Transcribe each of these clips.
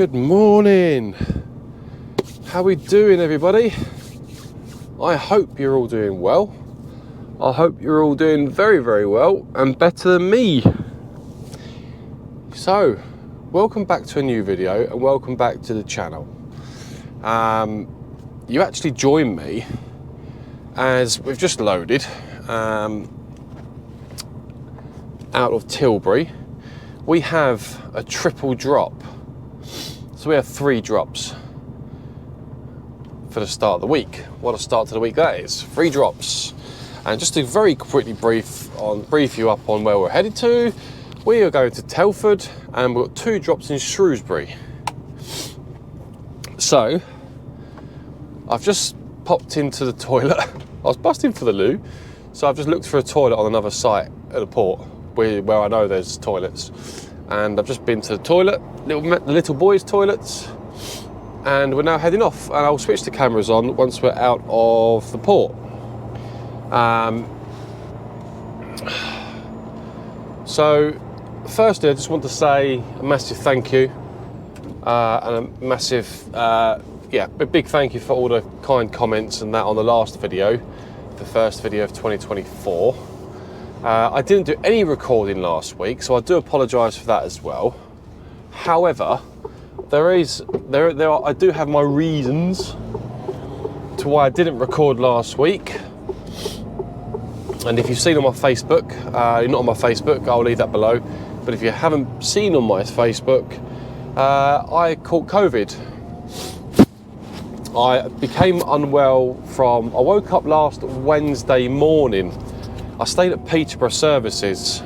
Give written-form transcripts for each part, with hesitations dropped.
Good morning. How we doing, everybody? I hope you're all doing well. I hope you're all doing very, very well and better than me. So, welcome back to a new video and welcome back to the channel. You actually joined me as we've just loaded out of Tilbury. We have a triple drop. So we have 3 drops for the start of the week. What a start to the week that is. 3 drops. And just to very quickly brief you up on where we're headed to, we are going to Telford and we've got 2 drops in Shrewsbury. So, I've just popped into the toilet. I was busting for the loo, so I've just looked for a toilet on another site at the port where I know there's toilets. And I've just been to the toilet, the little boys' toilets, and we're now heading off. And I'll switch the cameras on once we're out of the port. So, firstly, I just want to say a massive thank you, and a massive, a big thank you for all the kind comments and that on the last video, the first video of 2024. I didn't do any recording last week, so I do apologise for that as well. However, I do have my reasons to why I didn't record last week. And if you've seen on my Facebook, you're not on my Facebook, I'll leave that below. But if you haven't seen on my Facebook, I caught COVID. I became unwell I woke up last Wednesday morning. I stayed at Peterborough Services.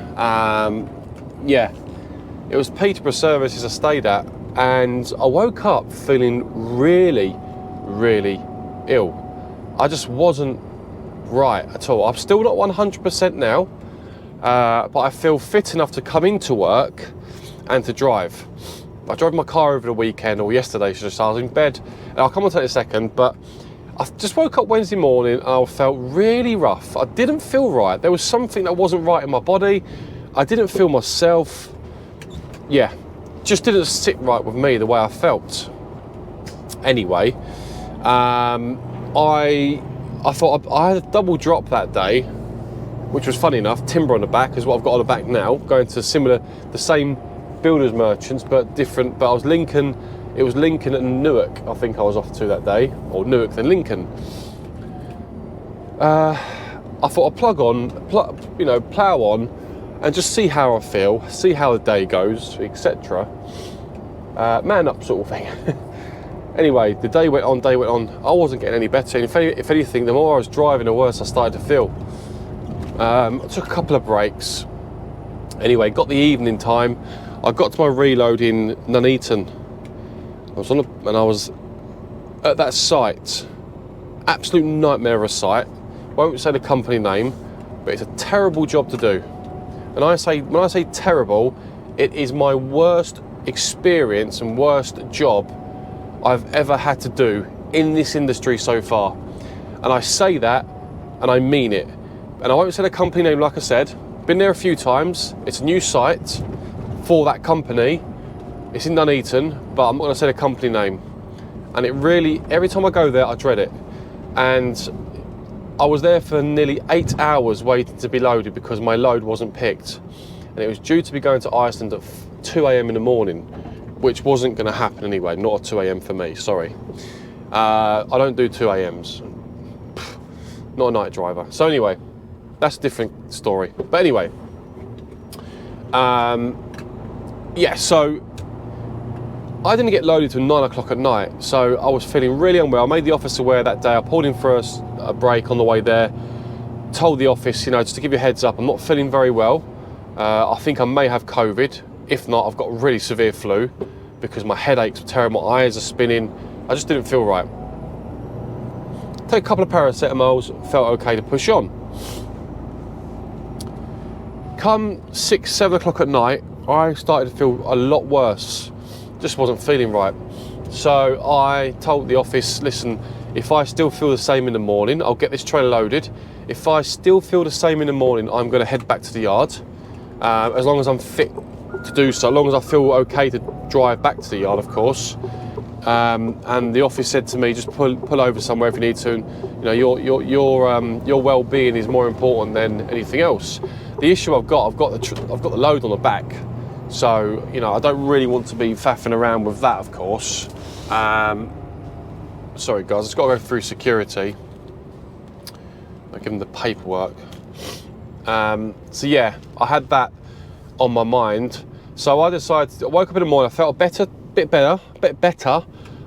It was Peterborough Services I stayed at, and I woke up feeling really, really ill. I just wasn't right at all. I'm still not 100% now, but I feel fit enough to come into work and to drive. I drove my car over the weekend, or yesterday, should I say. I was in bed, and I'll come on to that in a second, but I just woke up Wednesday morning and I felt really rough. I didn't feel right. There was something that wasn't right in my body. I didn't feel myself. Just didn't sit right with me the way I felt. Anyway, I thought I had a double drop that day, which was funny enough. Timber on the back is what I've got on the back now, going to the same builders merchants, but different. But it was Lincoln and Newark, I think I was off to that day, or Newark then Lincoln. I thought I'd plough on, and just see how I feel, see how the day goes, etc. Man up sort of thing. Anyway, the day went on, I wasn't getting any better. If anything, the more I was driving, the worse I started to feel. I took a couple of breaks. Anyway, got the evening time. I got to my reload in Nuneaton. I was at that site. Absolute nightmare of a site. Won't say the company name, but it's a terrible job to do. And when I say terrible, it is my worst experience and worst job I've ever had to do in this industry so far. And I say that, and I mean it. And I won't say the company name, like I said. Been there a few times. It's a new site for that company. It's in Nuneaton, but I'm not going to say the company name. And it really, every time I go there, I dread it. And I was there for nearly 8 hours waiting to be loaded because my load wasn't picked. And it was due to be going to Iceland at 2 a.m. in the morning, which wasn't going to happen anyway. Not at 2 a.m. for me, sorry. I don't do 2 a.m.s. Not a night driver. So anyway, that's a different story. But anyway, so I didn't get loaded till 9 o'clock at night, so I was feeling really unwell. I made the office aware that day. I pulled in for a break on the way there, told the office, just to give you a heads up, I'm not feeling very well. I think I may have COVID. If not, I've got really severe flu because my headaches are terrible, my eyes are spinning. I just didn't feel right. Take a couple of paracetamols, felt okay to push on. Come 6, 7 o'clock at night, I started to feel a lot worse. Just wasn't feeling right. So I told the office, listen, if I still feel the same in the morning, I'll get this trailer loaded. If I still feel the same in the morning, I'm going to head back to the yard, as long as I'm fit to do so, as long as I feel okay to drive back to the yard, of course. And the office said to me, just pull over somewhere if you need to. And, you know, your well-being is more important than anything else. The issue I've got the load on the back, so you know I don't really want to be faffing around with that, of course. Sorry guys, it's got to go through security. I give them the paperwork. So yeah, I had that on my mind. So I decided. I woke up in the morning. I felt a bit better.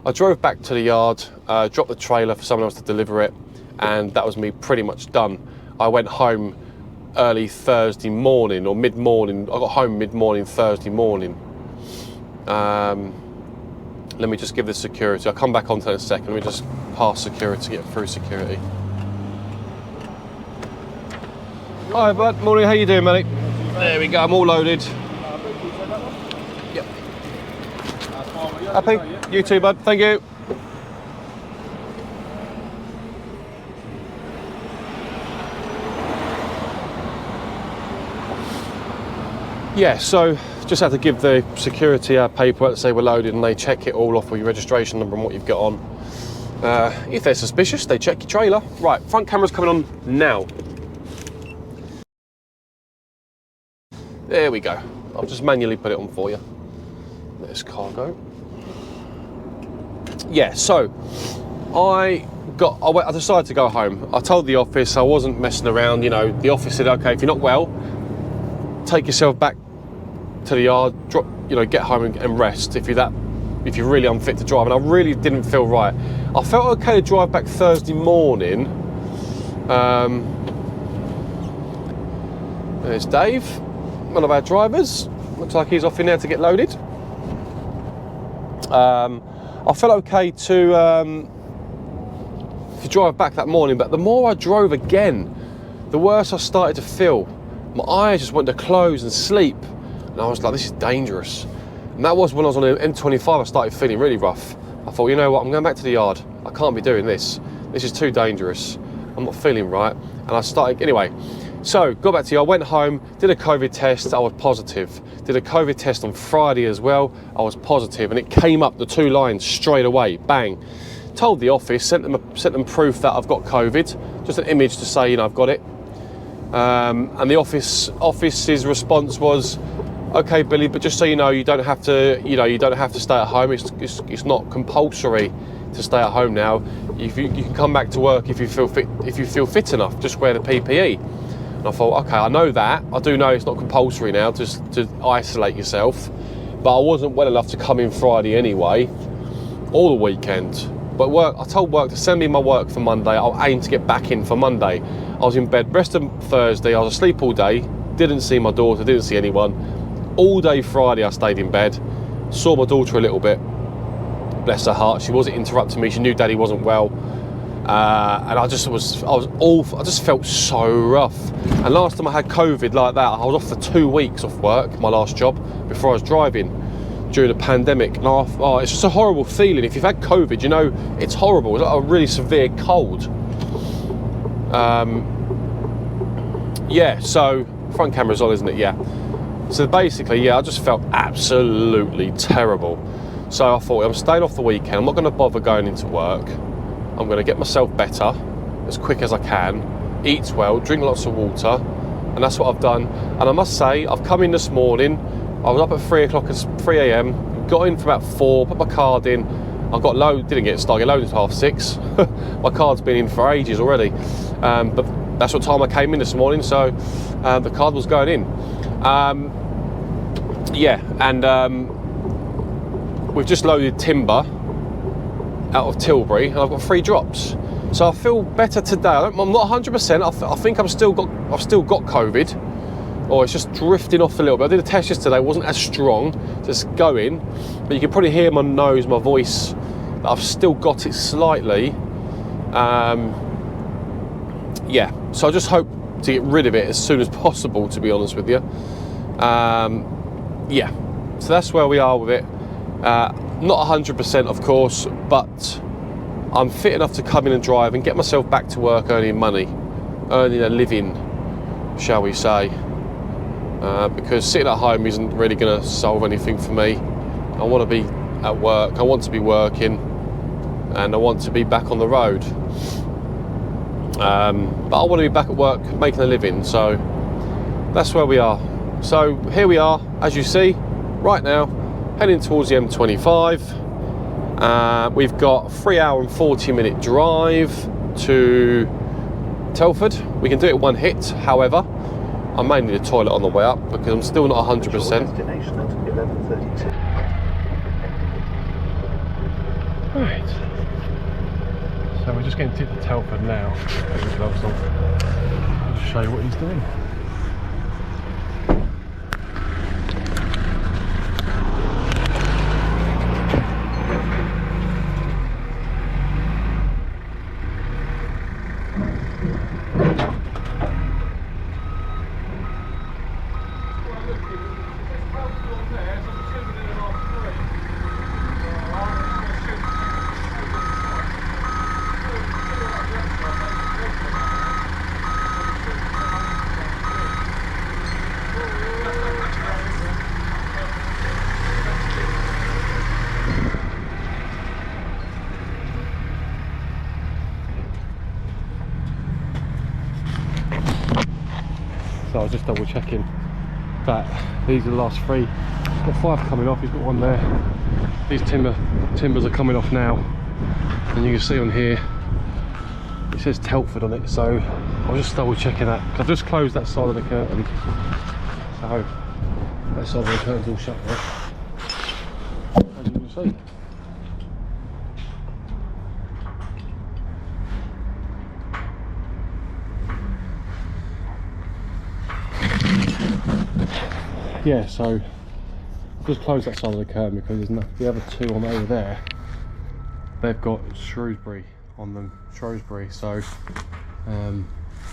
I drove back to the yard, dropped the trailer for someone else to deliver it, and that was me pretty much done. I went home early Thursday morning or mid-morning. I got home mid-morning Thursday morning. Let me just give this security. I'll come back onto that in a second. Let me just pass security, get through security. Hi bud, morning, how you doing mate? There we go, I'm all loaded. Yep. Happy? You too bud, thank you. Yeah, so just had to give the security our paperwork to say we're loaded, and they check it all off with your registration number and what you've got on. If they're suspicious, they check your trailer. Right, front camera's coming on now. There we go. I'll just manually put it on for you. There's cargo. Yeah, so I decided to go home. I told the office I wasn't messing around. You know, the office said, okay, if you're not well, take yourself back to the yard, get home and rest if you're really unfit to drive. And I really didn't feel right. I felt okay to drive back Thursday morning. There's Dave, one of our drivers. Looks like he's off in there to get loaded. I felt okay to drive back that morning, but the more I drove again, the worse I started to feel. My eyes just wanted to close and sleep. And I was like, this is dangerous. And that was when I was on the M25, I started feeling really rough. I thought, you know what, I'm going back to the yard. I can't be doing this. This is too dangerous. I'm not feeling right. And I started, anyway. So, got back to you, I went home, did a COVID test, I was positive. Did a COVID test on Friday as well, I was positive. And it came up, the two lines, straight away, bang. Told the office, sent them proof that I've got COVID. Just an image to say, you know, I've got it. And the office's response was, okay, Billy, but just so you know, you don't have to stay at home. It's not compulsory to stay at home now. You can come back to work if you feel fit enough. Just wear the PPE. And I thought, okay, I know that. I do know it's not compulsory now to isolate yourself. But I wasn't well enough to come in Friday anyway, or the weekend. But I told work to send me my work for Monday. I'll aim to get back in for Monday. I was in bed rest of Thursday. I was asleep all day. Didn't see my daughter. Didn't see anyone. All day Friday I stayed in bed. Saw my daughter a little bit. Bless her heart. She wasn't interrupting me. She knew Daddy wasn't well. And I was awful. I just felt so rough. And last time I had COVID like that, I was off for 2 weeks off work, my last job, before I was driving during the pandemic. And it's just a horrible feeling. If you've had COVID, you know, it's horrible. It's like a really severe cold. Yeah, so front camera's on, isn't it? Yeah. So basically, yeah, I just felt absolutely terrible. So I thought, I'm staying off the weekend. I'm not going to bother going into work. I'm going to get myself better as quick as I can, eat well, drink lots of water, and that's what I've done. And I must say, I've come in this morning. I was up at 3 a.m, got in for about 4, put my card in. I got loaded, didn't get started loaded until 6:30. My card's been in for ages already. But that's what time I came in this morning, so the card was going in. Yeah, and we've just loaded timber out of Tilbury, and I've got 3 drops. So I feel better today. I'm not 100%. I think I've still got COVID, or it's just drifting off a little bit. I did a test yesterday. It wasn't as strong, just going, but you can probably hear my nose, my voice. I've still got it slightly. Yeah. So I just hope to get rid of it as soon as possible, to be honest with you. Yeah, so that's where we are with it. Not 100% of course, but I'm fit enough to come in and drive and get myself back to work earning money, earning a living, shall we say. because sitting at home isn't really going to solve anything for me. I want to be at work, I want to be working, and I want to be back on the road. But I want to be back at work making a living, so that's where we are. So here we are, as you see, right now, heading towards the M25. We've got a 3 hour and 40 minute drive to Telford. We can do it one hit, however, I may need a toilet on the way up because I'm still not 100%. Destination at 11:32. Right. So we're just getting to Telford now. I'll just show you what he's doing. So I was just double checking that these are the last three. He's got 5 coming off, he's got 1 there. These timbers are coming off now, and you can see on here it says Telford on it, so I was just double checking that because I've just closed that side of the curtain, so that side of the curtain's all shut now, as you can see. Yeah, so just close that side of the curtain because there's no, the other 2 on over there, they've got Shrewsbury on them, Shrewsbury, so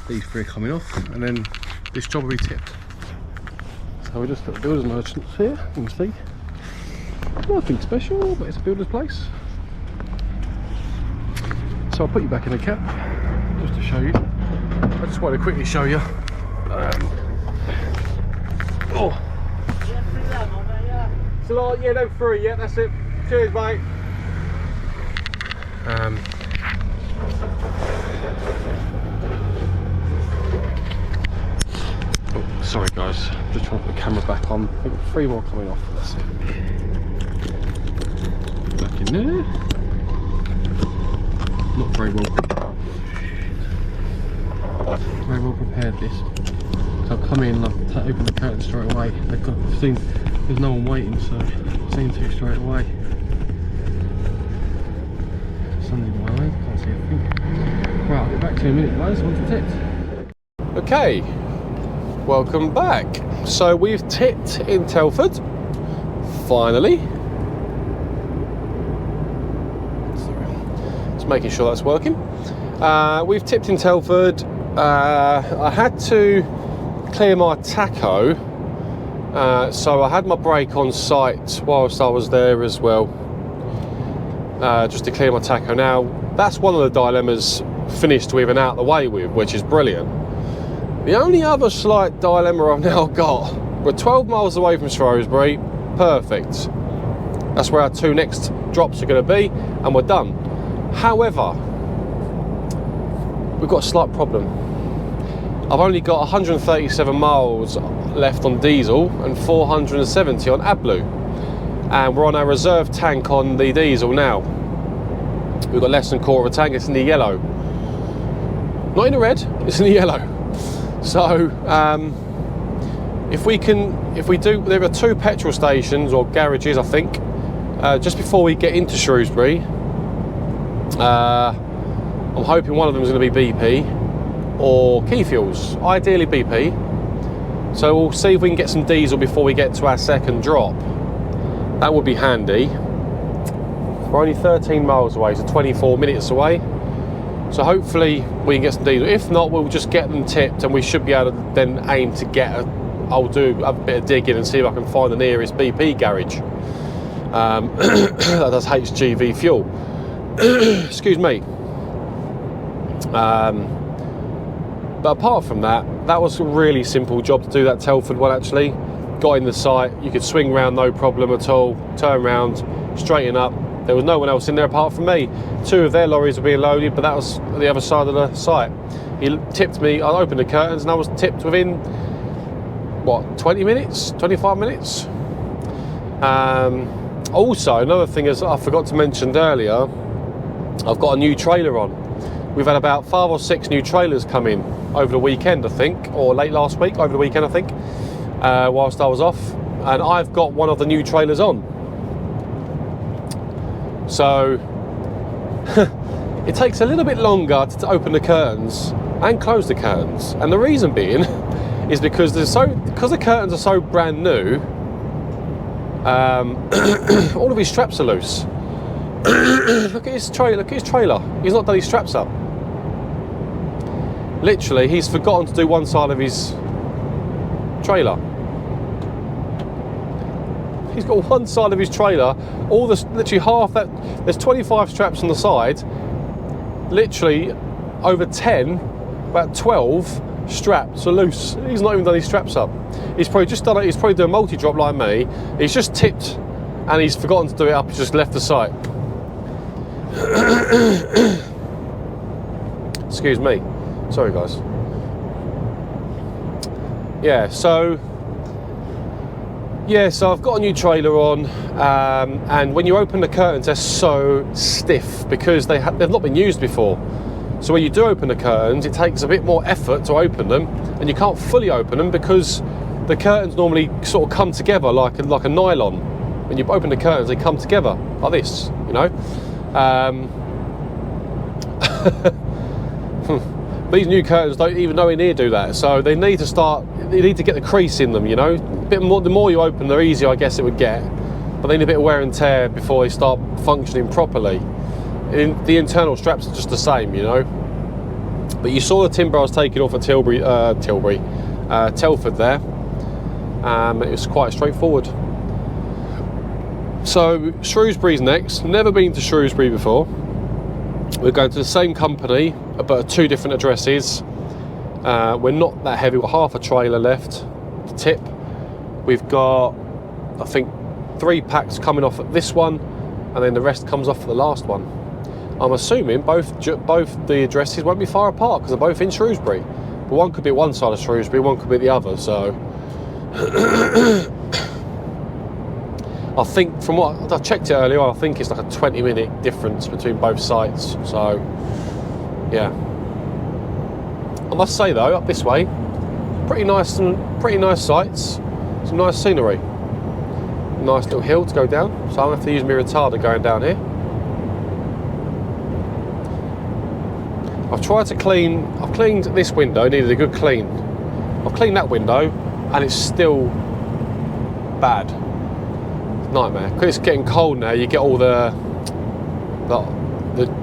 these 3 are coming off, and then this job will be tipped. So we're just at the builder's merchants here, you can see. Nothing special, but it's a builder's place. So I'll put you back in the cab, just to show you. I just want to quickly show you. Oh. So, yeah, no free, yeah, that's it. Cheers, mate. Oh, sorry guys, just trying to put the camera back on. I've got 3 more coming off, that's it. Back in there. Not very well prepared this. So I'll come in and I'll open the curtain straight away. They've got, there's no one waiting, so I've seen 2 straight away. Something in my way, can't see anything. Right, I'll get back to you in a minute guys, once it's tipped. Okay, welcome back. So we've tipped in Telford, finally. Sorry, just making sure that's working. We've tipped in Telford. I had to clear my tacho, so I had my brake on site whilst I was there as well, just to clear my tacho. Now that's one of the dilemmas finished with and out the way with, which is brilliant. The only other slight dilemma I've now got, we're 12 miles away from Shrewsbury, perfect, that's where our 2 next drops are going to be, and we're done. However, we've got a slight problem. I've only got 137 miles left on diesel and 470 on AdBlue, and we're on our reserve tank on the diesel now. We've got less than a quarter of a tank. It's in the yellow, not in the red, it's in the yellow. So if we do, there are 2 petrol stations or garages, I think, just before we get into Shrewsbury. I'm hoping one of them is going to be BP or Key Fuels, ideally BP. So we'll see if we can get some diesel before we get to our second drop. That would be handy. We're only 13 miles away, so 24 minutes away. So hopefully we can get some diesel. If not, we'll just get them tipped and we should be able to then aim to get I'll do a bit of digging and see if I can find the nearest BP garage that does HGV fuel. Excuse me. But apart from that, that was a really simple job to do, that Telford one actually. Got in the site, you could swing round no problem at all, turn round, straighten up. There was no one else in there apart from me. 2 of their lorries were being loaded, but that was at the other side of the site. He tipped me, I opened the curtains and I was tipped within, what, 20 minutes, 25 minutes? Also, another thing is I forgot to mention earlier, I've got a new trailer on. We've had about 5 or 6 new trailers come in over the weekend, I think, or late last week, over the weekend, I think, whilst I was off. And I've got one of the new trailers on. So, it takes a little bit longer to open the curtains and close the curtains. And the reason being is because the curtains are so brand new, all of his straps are loose. Look at his trailer. He's not done his straps up. Literally, he's forgotten to do one side of his trailer. He's got one side of his trailer, literally half that. There's 25 straps on the side. Literally, over 10, about 12 straps are loose. He's not even done his straps up. He's probably just done it. He's probably doing a multi-drop like me. He's just tipped, and he's forgotten to do it up. He's just left the site. Excuse me. Sorry, guys. So I've got a new trailer on, and when you open the curtains, they're so stiff because they've not been used before. So when you do open the curtains, it takes a bit more effort to open them, and you can't fully open them because the curtains normally sort of come together like a nylon. When you open the curtains, they come together like this, you know. These new curtains don't even nowhere near do that, so they need to get the crease in them, you know. The more you open, the easier I guess it would get, but they need a bit of wear and tear before they start functioning properly. The internal straps are just the same, you know. But you saw the timber I was taking off at Telford there. It was quite straightforward. So Shrewsbury's next. Never been to Shrewsbury before. We're going to the same company, but at 2 different addresses. We're not that heavy. We've got half a trailer left to tip. We've got, I think, 3 packs coming off at this one, and then the rest comes off at the last one. I'm assuming both the addresses won't be far apart because they're both in Shrewsbury. But one could be at one side of Shrewsbury, one could be at the other. So I think from what I checked it earlier, I think it's like a 20-minute difference between both sites. So yeah, I must say though, up this way, pretty nice sights, some nice scenery, nice little hill to go down. So I'm gonna have to use my retarder going down here. I've cleaned this window, needed a good clean. I've cleaned that window and it's still bad. Nightmare. Because it's getting cold now, you get all the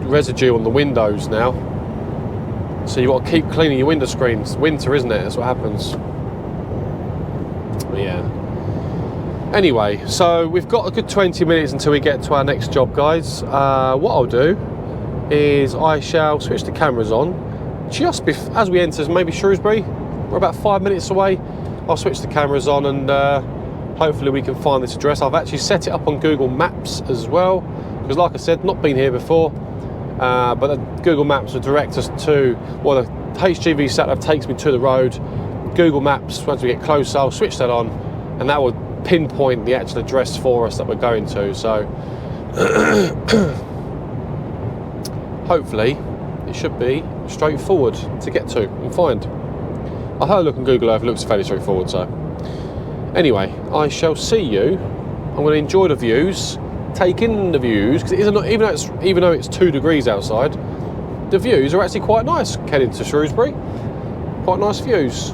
residue on the windows now. So you've got to keep cleaning your window screens. Winter, isn't it? That's what happens. But yeah. Anyway, so we've got a good 20 minutes until we get to our next job, guys. What I'll do is I shall switch the cameras on just as we enter maybe Shrewsbury. We're about 5 minutes away. I'll switch the cameras on and hopefully we can find this address. I've actually set it up on Google Maps as well because, like I said, not been here before, but the Google Maps will direct us to, well, the HGV sat nav takes me to the road. Google Maps, once we get closer, I'll switch that on and that will pinpoint the actual address for us that we're going to. So hopefully it should be straightforward to get to and find. I had a look on Google Earth, it looks fairly straightforward. So anyway, I shall see you. I'm going to enjoy the views, take in the views, because even though it's 2 degrees outside, the views are actually quite nice heading to Shrewsbury. Quite nice views.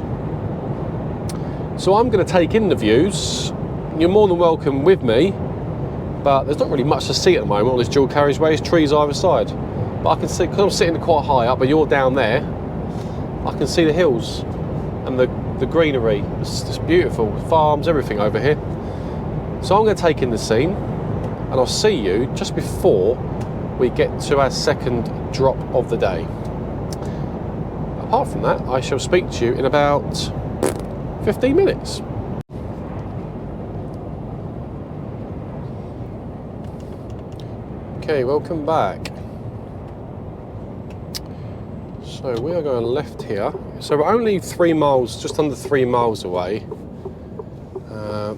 So I'm going to take in the views. You're more than welcome with me, but there's not really much to see at the moment on this dual carriageway. There's trees either side. But I can see, because I'm sitting quite high up, but you're down there, I can see the hills and the greenery. It's beautiful, farms, everything over here. So I'm going to take in the scene and I'll see you just before we get to our second drop of the day. apart from that, I shall speak to you in about 15 minutes. Okay, welcome back. So we are going left here. So we're only 3 miles, just under 3 miles away.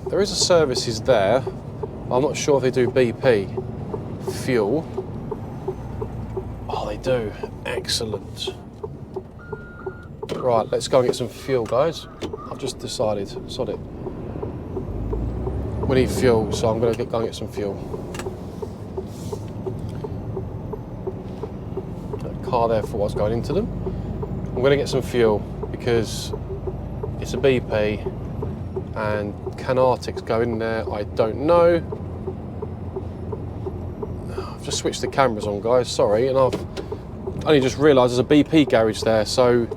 There is a services there. I'm not sure if they do BP fuel. Oh, they do. Excellent. Right, let's go and get some fuel, guys. I've just decided, sod it. We need fuel, so I'm going to go and get some fuel. That car there for what's going into them. I'm going to get some fuel because it's a BP, and can Arctics go in there? I don't know. I've just switched the cameras on, guys, sorry, and I've only just realised there's a BP garage there, so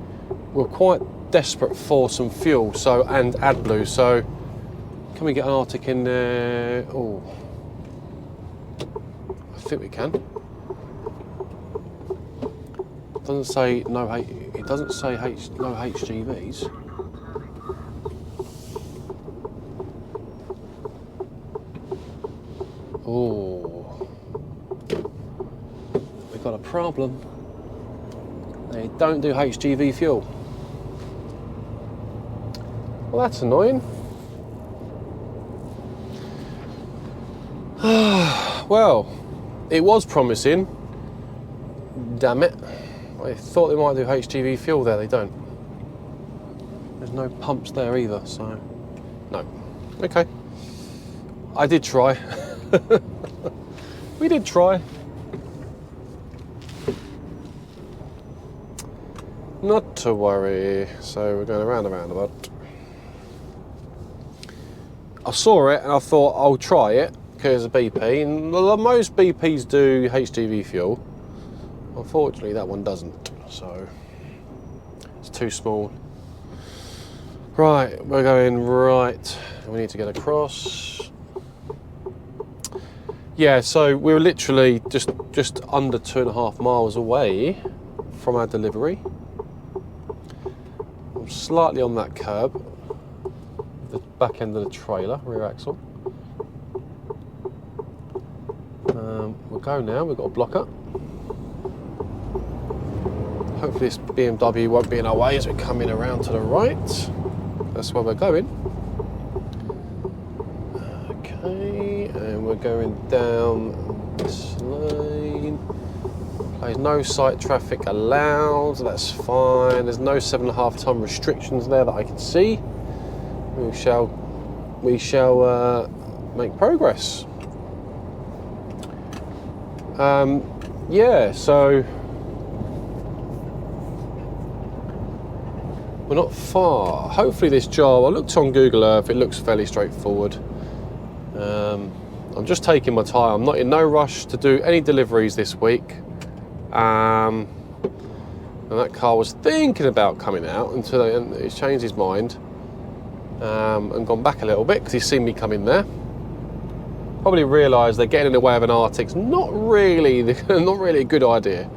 we're quite desperate for some fuel, so, and AdBlue, so can we get an Arctic in there? Oh, I think we can. It doesn't say no, it doesn't say no HGVs. Oh, we've got a problem. They don't do HGV fuel. Well, that's annoying. Well, it was promising. Damn it. I thought they might do HGV fuel there, they don't. There's no pumps there either, so no. Okay. I did try. We did try. Not to worry. So we're going around the roundabout. I saw it and I thought I'll try it because of BP, and most BPs do HGV fuel. Unfortunately, that one doesn't, so it's too small. Right, we're going right. We need to get across. Yeah, so we're literally just under 2.5 miles away from our delivery. I'm slightly on that curb, the back end of the trailer, rear axle. We'll go now, we've got a blocker. Hopefully this BMW won't be in our way as we come in around to the right. That's where we're going. Okay, and we're going down this lane. There's no site traffic allowed, that's fine. There's no 7.5 ton restrictions there that I can see. We shall make progress. Yeah, so we're not far. Hopefully this job, I looked on Google Earth, it looks fairly straightforward. I'm just taking my time. I'm not in no rush to do any deliveries this week. And that car was thinking about coming out until he's changed his mind and gone back a little bit because he's seen me come in there. Probably realised they're getting in the way of an Arctic's not really a good idea.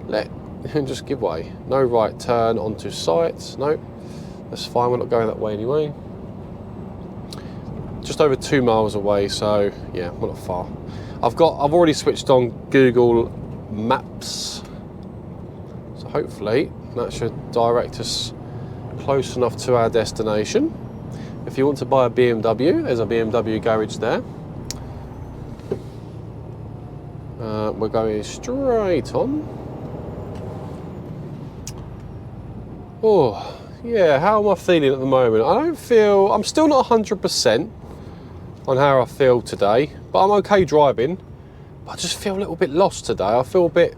Let him just give way. No right turn onto site. No, that's fine. We're not going that way anyway. Just over 2 miles away, so yeah, we're not far. I've already switched on Google Maps, so hopefully that should direct us close enough to our destination. If you want to buy a BMW, there's a BMW garage there. We're going straight on. Oh, yeah, how am I feeling at the moment? I'm still not 100% on how I feel today, but I'm okay driving. But I just feel a little bit lost today. I feel a bit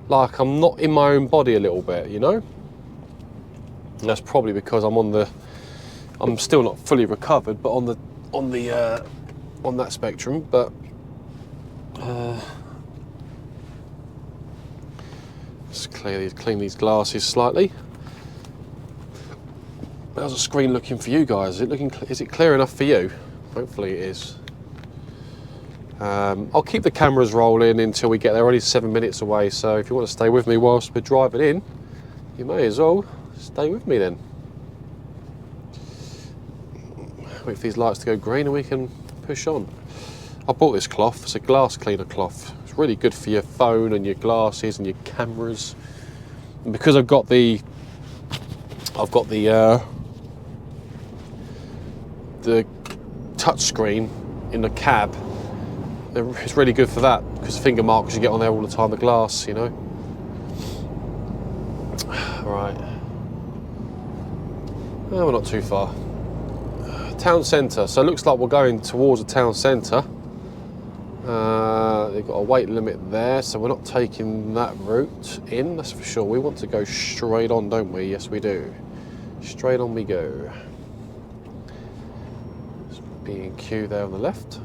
like I'm not in my own body a little bit, you know? And that's probably because I'm still not fully recovered, but on that spectrum, but let's clean these glasses slightly. How's the screen looking for you guys? Is it clear enough for you? Hopefully it is. I'll keep the cameras rolling until we get there. We're only 7 minutes away, so if you want to stay with me whilst we're driving in, you may as well stay with me then. Wait for these lights to go green and we can push on. I bought this cloth, it's a glass cleaner cloth. It's really good for your phone and your glasses and your cameras. And because I've got the touch screen in the cab, it's really good for that because finger marks you get on there all the time, the glass, you know. Right. Oh, we're not too far. Town centre, so it looks like we're going towards the town centre. They've got a weight limit there, so we're not taking that route in, that's for sure. We want to go straight on, don't we? Yes, we do. Straight on we go. B&Q there on the left.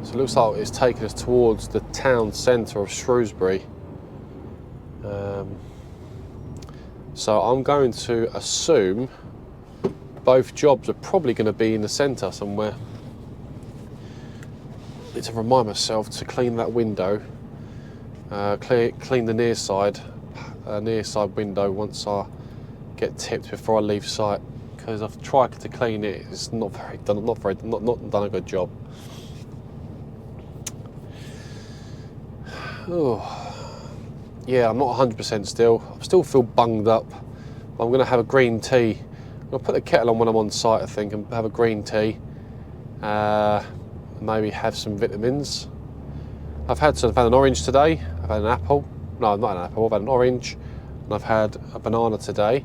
So it looks like it's taking us towards the town centre of Shrewsbury. So I'm going to assume both jobs are probably going to be in the centre somewhere. I need to remind myself to clean that window, clean the near side window once I get tipped before I leave site, because I've tried to clean it. It's not done a good job. Oh. Yeah, I'm not 100% still. I still feel bunged up. I'm going to have a green tea. I'm going to put the kettle on when I'm on site, I think, and have a green tea. Maybe have some vitamins. I've had an orange today. I've had an apple. No, not an apple. I've had an orange. And I've had a banana today.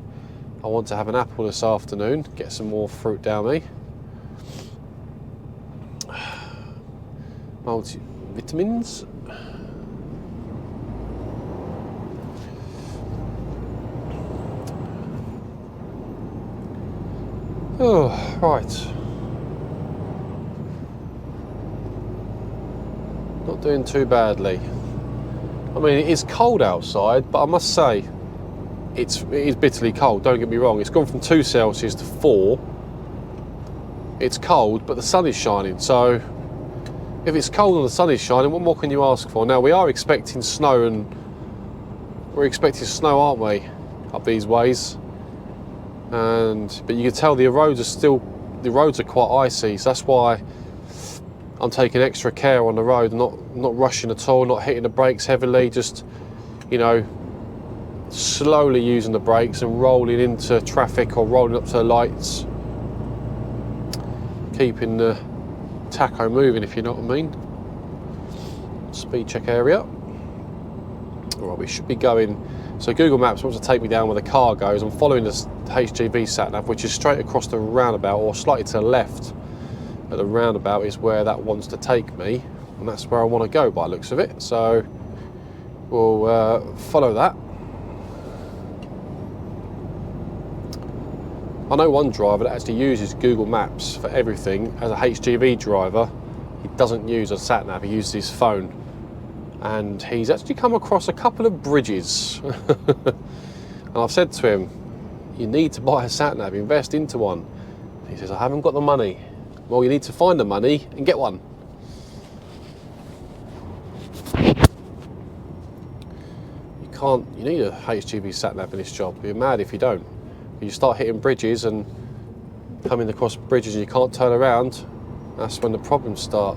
I want to have an apple this afternoon. Get some more fruit down me. Multivitamins. Oh, right. Not doing too badly. I mean, it is cold outside, but I must say, it is bitterly cold, don't get me wrong. It's gone from 2 Celsius to 4. It's cold, but the sun is shining, so if it's cold and the sun is shining, what more can you ask for? Now, we are expecting snow, and we're expecting snow, aren't we, up these ways? But you can tell the roads are quite icy, so that's why I'm taking extra care on the road, not rushing at all, not hitting the brakes heavily, just, you know, slowly using the brakes and rolling into traffic or rolling up to the lights, keeping the tacho moving, if you know what I mean. Speed check area. All right, we should be going. So Google Maps wants to take me down where the car goes. I'm following this HGV sat-nav, which is straight across the roundabout, or slightly to the left at the roundabout is where that wants to take me, and that's where I want to go by the looks of it. So we'll follow that. I know one driver that actually uses Google Maps for everything. As a HGV driver, he doesn't use a sat-nav, he uses his phone. And he's actually come across a couple of bridges. And I've said to him, you need to buy a sat-nav, invest into one. He says, I haven't got the money. Well, you need to find the money and get one. You need a HGV sat-nav in this job. You're mad if you don't. You start hitting bridges and coming across bridges and you can't turn around, that's when the problems start,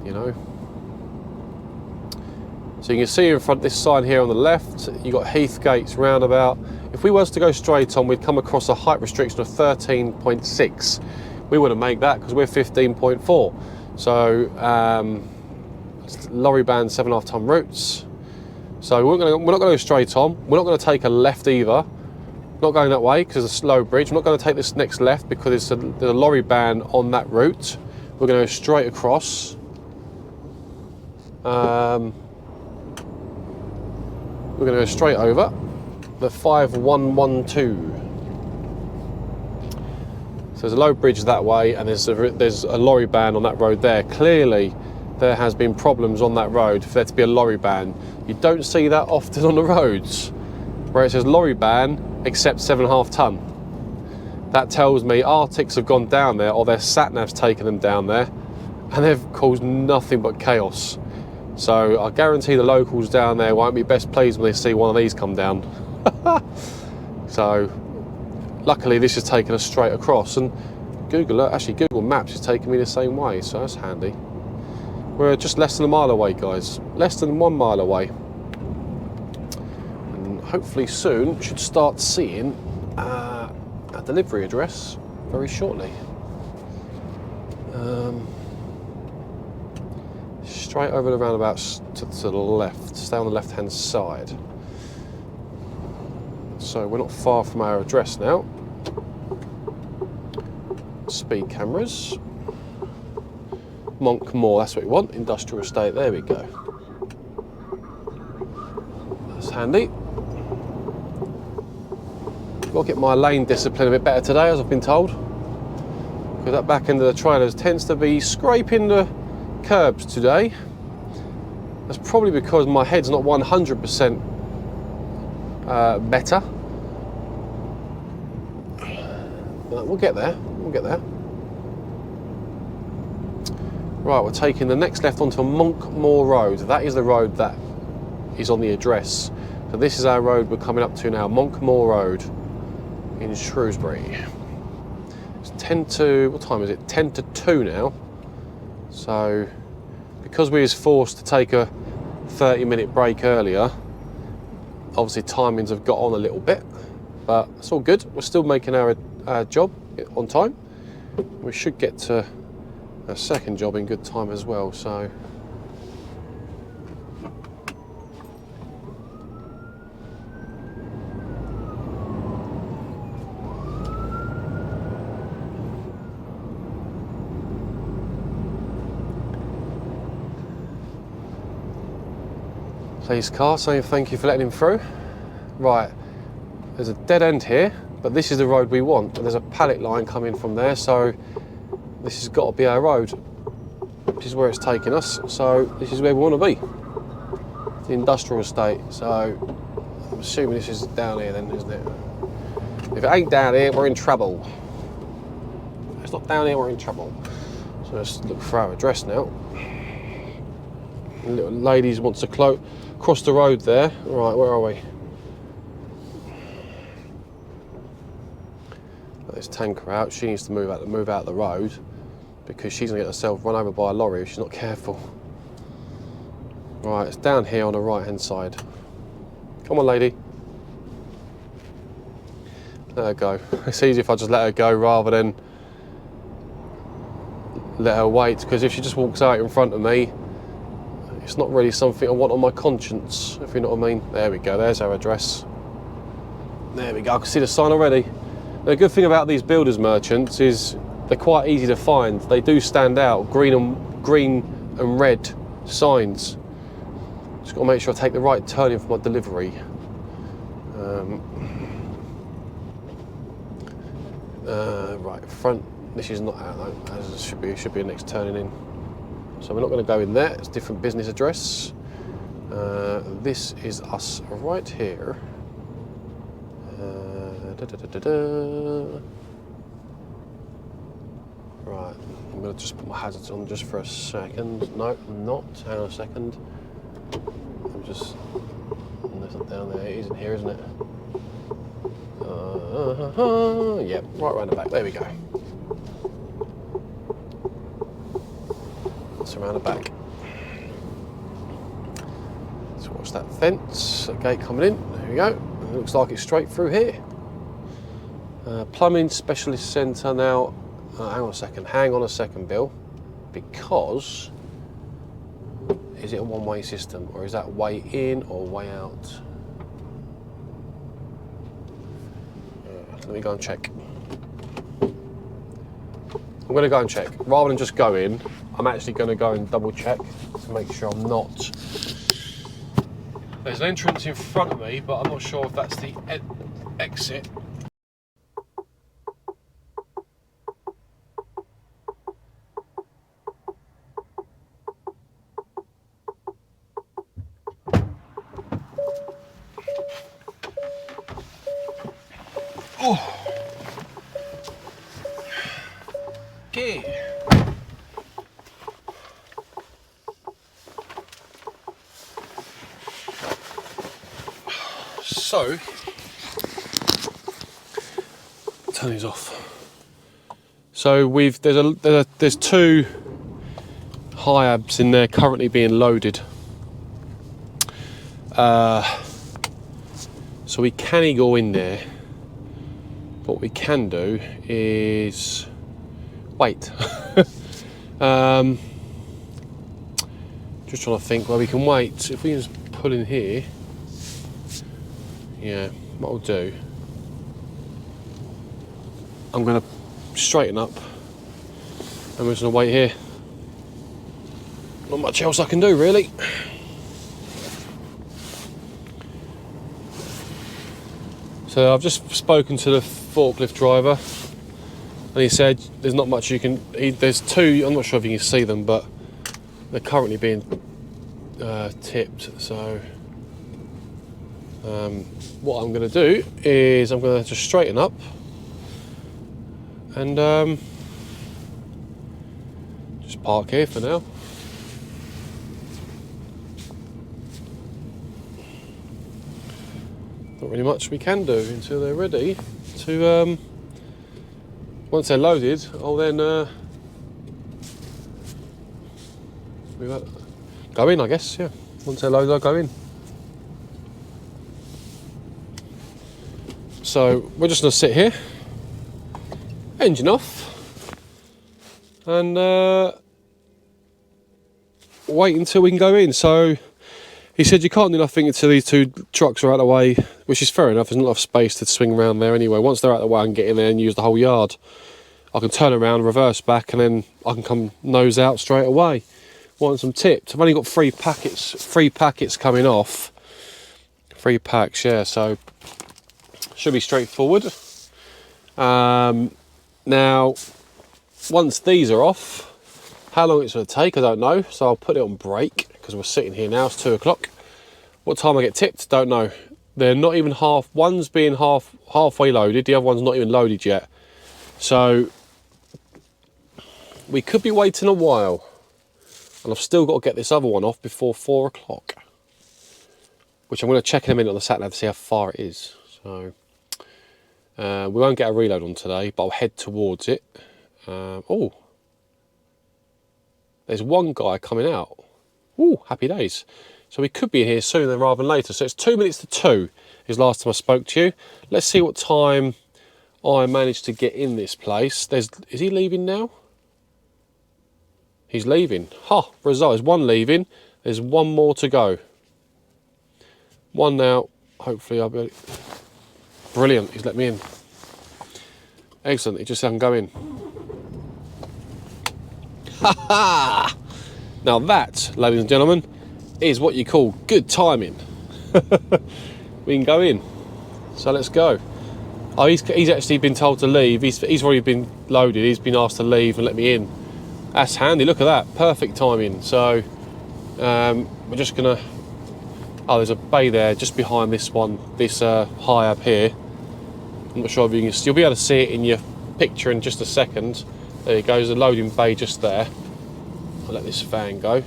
you know. So you can see in front this sign here on the left, you've got Heathgate's roundabout. If we was to go straight on, we'd come across a height restriction of 13.6. We wouldn't make that because we're 15.4. So lorry band 7.5 ton routes. So we're not going to go straight on. We're not going to take a left either. Not going that way because it's a slow bridge. We're not going to take this next left because there's a lorry ban on that route. We're going to go straight across. We're going to go straight over the 5112. So there's a low bridge that way, and there's a lorry ban on that road there. Clearly, there has been problems on that road for there to be a lorry ban. You don't see that often on the roads, where it says lorry ban except 7.5 ton. That tells me Arctics have gone down there, or their sat-nav's taken them down there, and they've caused nothing but chaos. So I guarantee the locals down there won't be best pleased when they see one of these come down. So luckily this is taking us straight across, and Google Maps is taking me the same way, so that's handy. We're just less than a mile away, guys. Less than 1 mile away. And hopefully soon should start seeing a delivery address very shortly. Straight over the roundabouts to the left, stay on the left hand side. So we're not far from our address now. Speed cameras. Monkmoor, that's what we want, industrial estate, there we go. That's handy. Got to get my lane discipline a bit better today, as I've been told. Because that back end of the trailers tends to be scraping the curbs today. That's probably because my head's not 100% better. But we'll get there, we'll get there. Right, we're taking the next left onto Monkmoor Road. That is the road that is on the address. So this is our road we're coming up to now, Monkmoor Road in Shrewsbury. It's 10 to, what time is it? 10 to 2 now. So because we was forced to take a 30-minute break earlier, obviously timings have got on a little bit, but it's all good. We're still making our job on time. We should get to a second job in good time as well, so police car saying thank you for letting him through. Right, there's a dead end here, but this is the road we want, and there's a pallet line coming from there, so this has got to be our road. This is where it's taking us, so this is where we want to be. The industrial estate, so I'm assuming this is down here then, isn't it? If it ain't down here, we're in trouble. If it's not down here, we're in trouble. So let's look for our address now. The little ladies wants to cross the road there. Right, where are we? There's Tanker out. She needs to move out the road, because she's gonna get herself run over by a lorry if she's not careful. Right, it's down here on the right hand side. Come on, lady. Let her go. It's easy if I just let her go rather than let her wait, because if she just walks out in front of me, it's not really something I want on my conscience, if you know what I mean. There we go, there's our address. There we go, I can see the sign already. The good thing about these builders merchants is they're quite easy to find. They do stand out, green and red signs. Just got to make sure I take the right turn in for my delivery. Right, front. This is not out though. As should be a next turning in. So we're not going to go in there. It's a different business address. This is us right here. Right, I'm going to just put my hazards on just for a second. No, I'm not. Hang on a second. I'm just... That's not down there. It isn't here, isn't it? Yep, right round the back. There we go. That's around the back. Let's watch that fence. That gate coming in. There we go. It looks like it's straight through here. Plumbing Specialist Centre now. Hang on a second, Bill, because is it a one-way system, or is that way in or way out? Let me go and check. I'm going to go and check. Rather than just go in, I'm actually going to go and double check to make sure I'm not. There's an entrance in front of me, but I'm not sure if that's the exit. Oh. Okay. So, turn these off. So there's two Hiabs in there currently being loaded. So we can go in there. What we can do is wait. Just trying to think where we can wait. If we just pull in here, yeah, what I'll do, I'm going to straighten up and we're just going to wait here. Not much else I can do really. So I've just spoken to the forklift driver and he said there's not much you can, there's two, I'm not sure if you can see them, but they're currently being tipped. So what I'm going to do is I'm going to just straighten up and just park here for now. Not really much we can do until they're ready to, once they're loaded, I'll then go in, I guess, yeah. Once they're loaded, I'll go in. So we're just going to sit here, engine off, and wait until we can go in. So he said you can't do nothing until these two trucks are out of the way, which is fair enough. There's not enough space to swing around there anyway. Once they're out of the way, I can get in there and use the whole yard. I can turn around, reverse back, and then I can come nose out straight away. Want some tips? I've only got 3 packets coming off. 3 packs, yeah, so should be straightforward. Now, once these are off, how long it's going to take, I don't know. So I'll put it on break because we're sitting here now. It's 2 o'clock. What time I get tipped, don't know. They're not even half. One's being halfway loaded. The other one's not even loaded yet. So we could be waiting a while. And I've still got to get this other one off before 4 o'clock. Which I'm going to check in a minute on the sat nav to see how far it is. So we won't get a reload on today, but I'll head towards it. Oh, there's one guy coming out. Oh, happy days. So we could be here sooner rather than later. So it's 2 minutes to 2 is last time I spoke to you. Let's see what time I managed to get in this place. Is he leaving now? He's leaving. Ha, result. There's one leaving. There's one more to go. One now. Hopefully I'll be... Brilliant. He's let me in. Excellent. He just hasn't go in. Ha ha! Now that, ladies and gentlemen, is what you call good timing. We can go in. So let's go. Oh, he's actually been told to leave. He's already been loaded. He's been asked to leave and let me in. That's handy. Look at that. Perfect timing. So we're just going to... Oh, there's a bay there just behind this one, this high up here. I'm not sure if you can... You'll be able to see it in your picture in just a second. There you go. There's a loading bay just there. I'll let this fan go.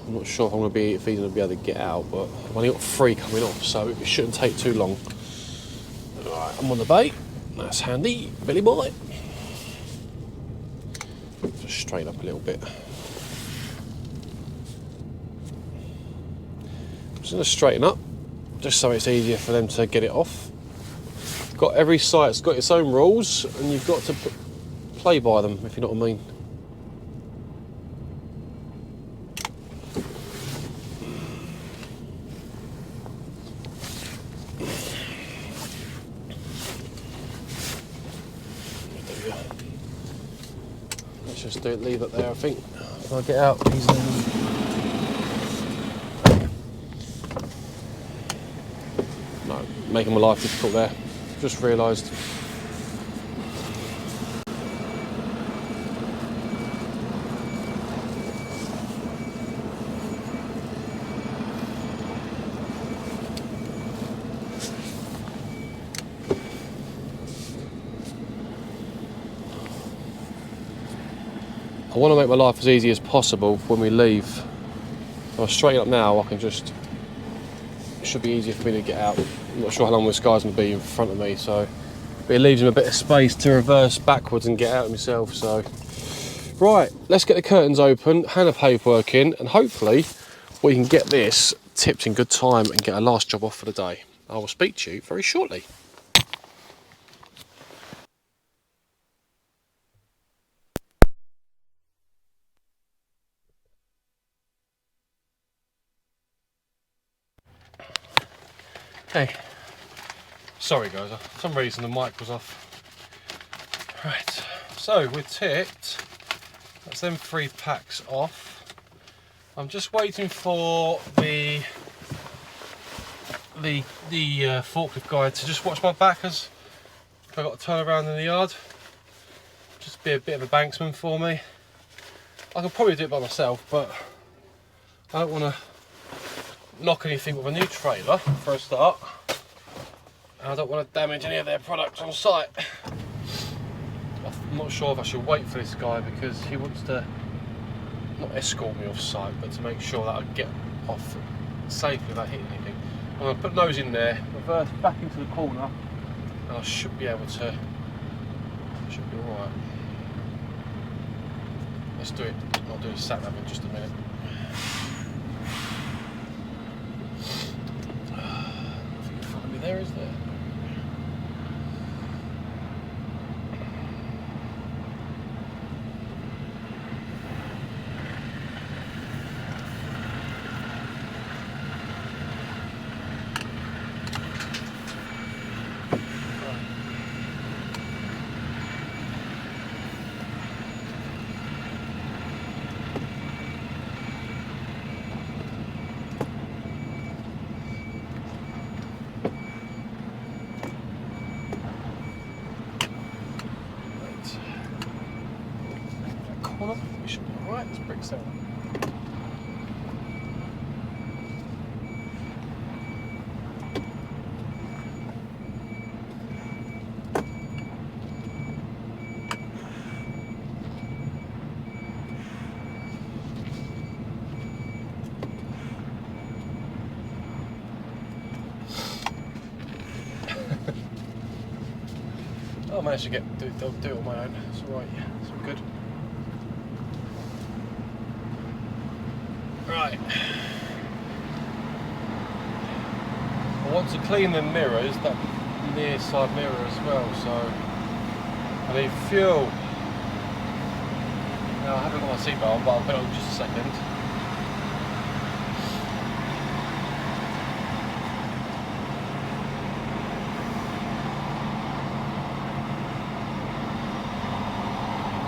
I'm not sure if he's going to be able to get out, but I've only got 3 coming off, so it shouldn't take too long. Alright, I'm on the bay. That's handy, Billy boy. Just straighten up a little bit. I'm just going to straighten up, just so it's easier for them to get it off. Got every site's got its own rules, and you've got to play by them, if you know what I mean. Let's just leave it there, I think. If I get out, he's no, making my life difficult there. Just realised. want to make my life as easy as possible when we leave. If I straighten up now, I can just, it should be easier for me to get out. I'm not sure how long this guy's going to be in front of me, so but it leaves him a bit of space to reverse backwards and get out myself. So right, let's get the curtains open, hand the paperwork in, and hopefully we can get this tipped in good time and get our last job off for the day. I will speak to you very shortly. Hey, sorry guys, for some reason the mic was off. Right, so we're tipped. That's them 3 packs off. I'm just waiting for the forklift guy to just watch my back as I've got to turn around in the yard. Just be a bit of a banksman for me. I could probably do it by myself, but I don't want to knock anything with a new trailer for a start. I don't want to damage any of their products on site. I'm not sure if I should wait for this guy because he wants to not escort me off site, but to make sure that I get off safely without hitting anything. I'm going to put those in there, reverse back into the corner, and I should be able to, should be alright. Let's do it. I'll do a sat nav in just a minute. Nothing in front of me there, is there? We should be alright, let's break down. I managed to do it on my own, it's alright, it's all good. Right. I want to clean the mirrors, that near side mirror as well, so I need fuel. Now I haven't got my seatbelt on, but I'll put it on in just a second.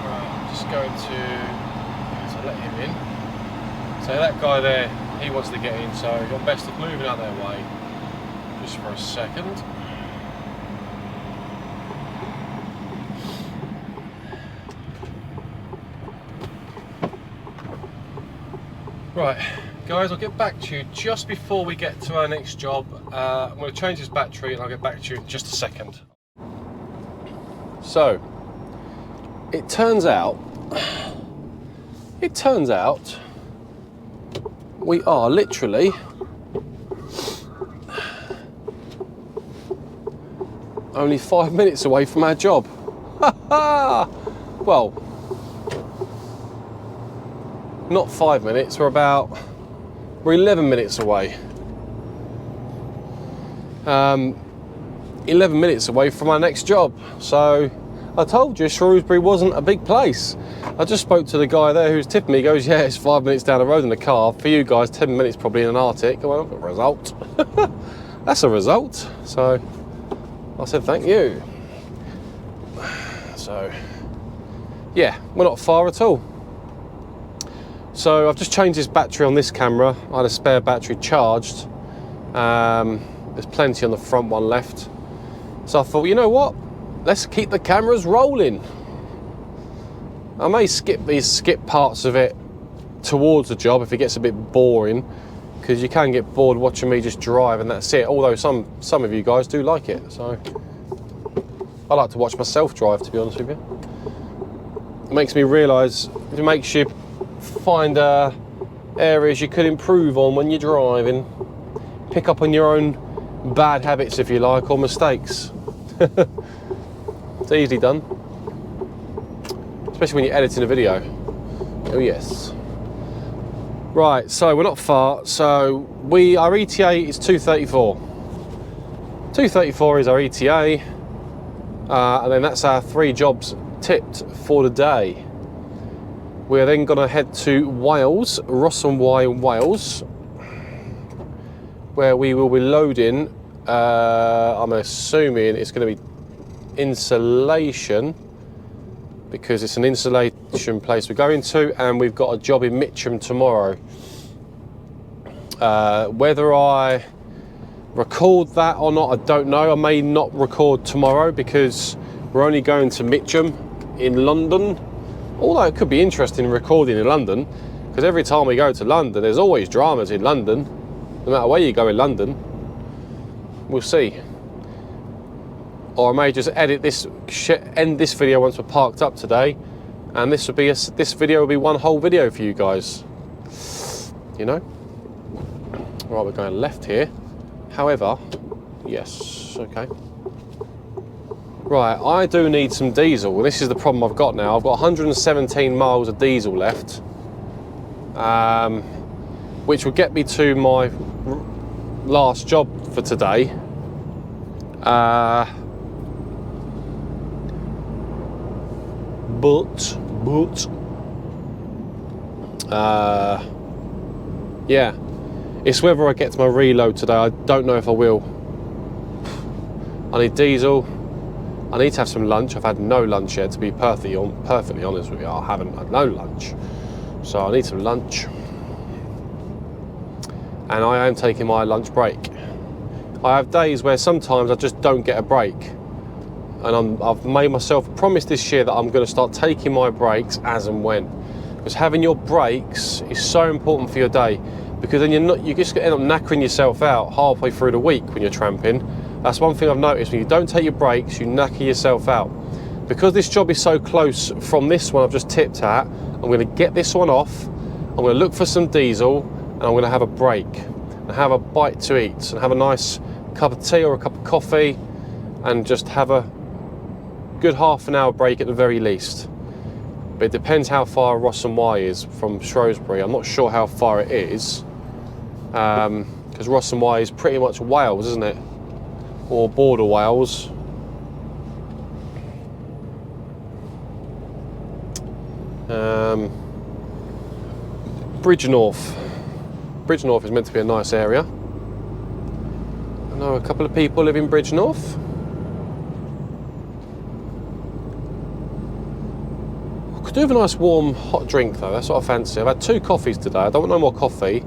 Right, I'm just going to let him in. So that guy there, he wants to get in, so I've got best of moving out their way just for a second. Right, guys, I'll get back to you just before we get to our next job. I'm going to change this battery and I'll get back to you in just a second. So, it turns out we are literally only 5 minutes away from our job. Well, not 5 minutes, we're 11 minutes away. 11 minutes away from our next job. So I told you Shrewsbury wasn't a big place. I just spoke to the guy there who's tipping me. He goes, yeah, it's 5 minutes down the road in the car. For you guys, 10 minutes probably in an Arctic. I went, a result. That's a result. So I said, thank you. So yeah, we're not far at all. So I've just changed this battery on this camera. I had a spare battery charged. There's plenty on the front one left. So I thought, you know what? Let's keep the cameras rolling. I may skip parts of it towards the job if it gets a bit boring, because you can get bored watching me just drive and that's it. Although some of you guys do like it. So I like to watch myself drive, to be honest with you. makes me realise, it makes you find areas you could improve on when you're driving. Pick up on your own bad habits, if you like, or mistakes. It's easily done, especially when you're editing a video. Oh yes. Right, so we're not far. So our ETA is 2:34. 2:34 is our ETA, and then that's our 3 jobs tipped for the day. We're then going to head to Wales, Ross and Y in Wales, where we will be loading. I'm assuming it's going to be insulation, because it's an insulation place we're going to, and we've got a job in Mitcham tomorrow. Whether I record that or not, I don't know. I may not record tomorrow because we're only going to Mitcham in London, although it could be interesting recording in London, because every time we go to London there's always dramas in London, no matter where you go in London. We'll see. Or I may just edit this, end this video once we're parked up today, and this video will be one whole video for you guys. You know. Right, we're going left here. However, yes, okay. Right, I do need some diesel. This is the problem I've got now. I've got 117 miles of diesel left, which will get me to my last job for today. Yeah, it's whether I get to my reload today. I don't know if I will. I need diesel. I need to have some lunch. I've had no lunch yet, to be perfectly honest with you. I haven't had no lunch, so I need some lunch. And I am taking my lunch break. I have days where sometimes I just don't get a break, and I've made myself a promise this year that I'm going to start taking my breaks as and when, because having your breaks is so important for your day, because then you just end up knackering yourself out halfway through the week when you're tramping. That's one thing I've noticed: when you don't take your breaks, you knacker yourself out. Because this job is so close from this one I've just tipped at, I'm going to get this one off, I'm going to look for some diesel, and I'm going to have a break and have a bite to eat and have a nice cup of tea or a cup of coffee, and just have a good half an hour break at the very least. But it depends how far Ross and Y is from Shrewsbury. I'm not sure how far it is, because Ross and Y is pretty much Wales, isn't it? Or border Wales. Bridgenorth. Bridgenorth is meant to be a nice area. I know a couple of people live in Bridgenorth. I could do with a nice warm hot drink though, that's what I fancy. I've had 2 coffees today, I don't want no more coffee.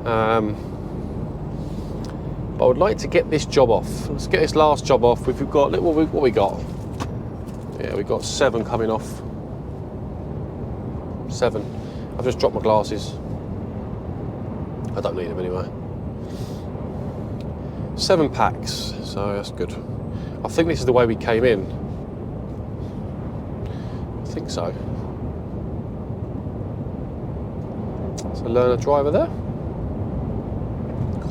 But I would like to get this job off. Let's get this last job off. We've got, look what we got. Yeah, we've got 7 coming off. 7. I've just dropped my glasses. I don't need them anyway. 7 packs, so that's good. I think this is the way we came in. I think so. So learner driver there.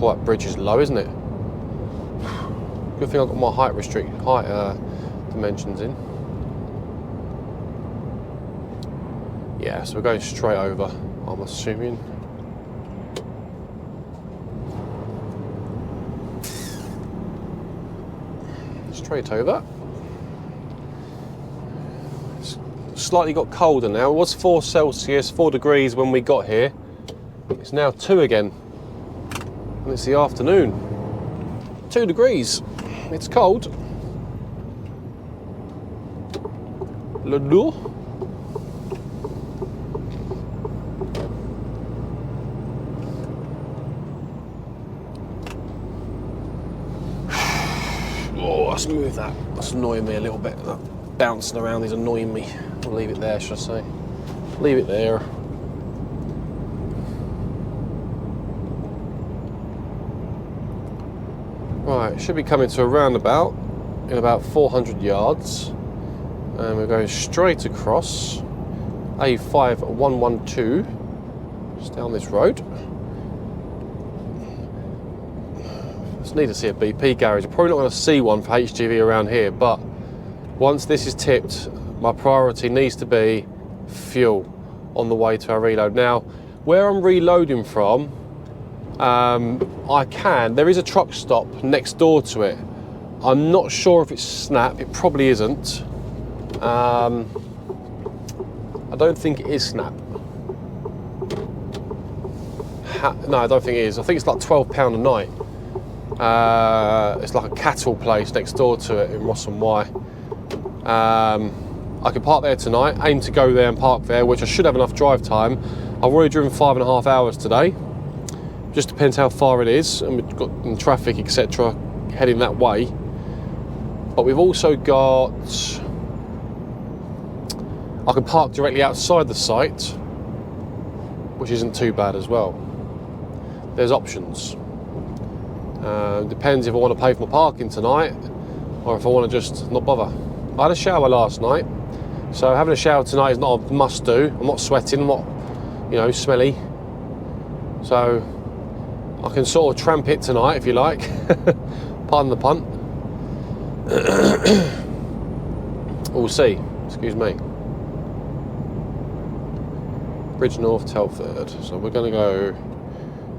Oh, that bridge is low, isn't it? Good thing I've got my height dimensions in. Yeah, so we're going straight over, I'm assuming. Straight over. It's slightly got colder now. It was 4 Celsius, 4 degrees when we got here. It's now 2 again. And it's the afternoon. 2 degrees. It's cold. Lulu. Oh, let's move that. That's annoying me a little bit. That bouncing around is annoying me. I'll leave it there, should I say. Leave it there. Right, should be coming to a roundabout in about 400 yards. And we're going straight across. A5112, just down this road. Just need to see a BP garage. I'm probably not going to see one for HGV around here, but once this is tipped, my priority needs to be fuel on the way to our reload. Now, where I'm reloading from, there is a truck stop next door to it. I'm not sure if it's Snap, it probably isn't. I don't think it is Snap. No, I don't think it is. I think it's like £12 a night. It's like a cattle place next door to it in Ross and Y. I could park there tonight, aim to go there and park there, which I should have enough drive time. I've already driven 5.5 hours today. Just depends how far it is, and we've got in traffic, etc., heading that way. But we've also got, I can park directly outside the site, which isn't too bad as well. There's options. Depends if I want to pay for my parking tonight, or if I want to just not bother. I had a shower last night, so having a shower tonight is not a must do. I'm not sweating, I'm not, smelly. So I can sort of tramp it tonight if you like. Pardon the pun. We'll see. Excuse me. Bridge North, Telford. So we're going to go.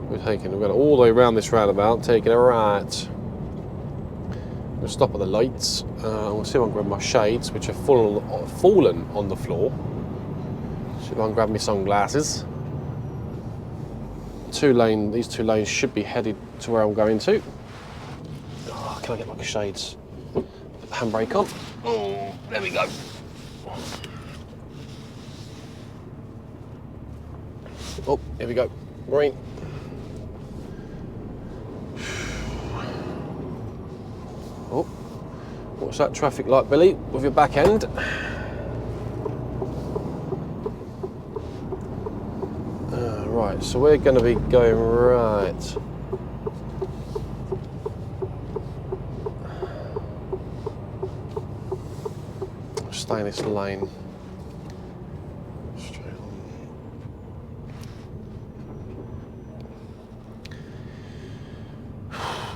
We're going all the way around this roundabout, taking a right. We'll stop at the lights. We'll see if I can grab my shades, which have fallen on the floor. See if I can grab my sunglasses. These two lanes should be headed to where I'm going to. Oh, can I get my shades? Put the handbrake on. Oh, there we go. Oh, here we go. Green. Oh, what's that traffic like, Billy, with your back end? Right, so we're going to be going right. Stay in this lane. Straight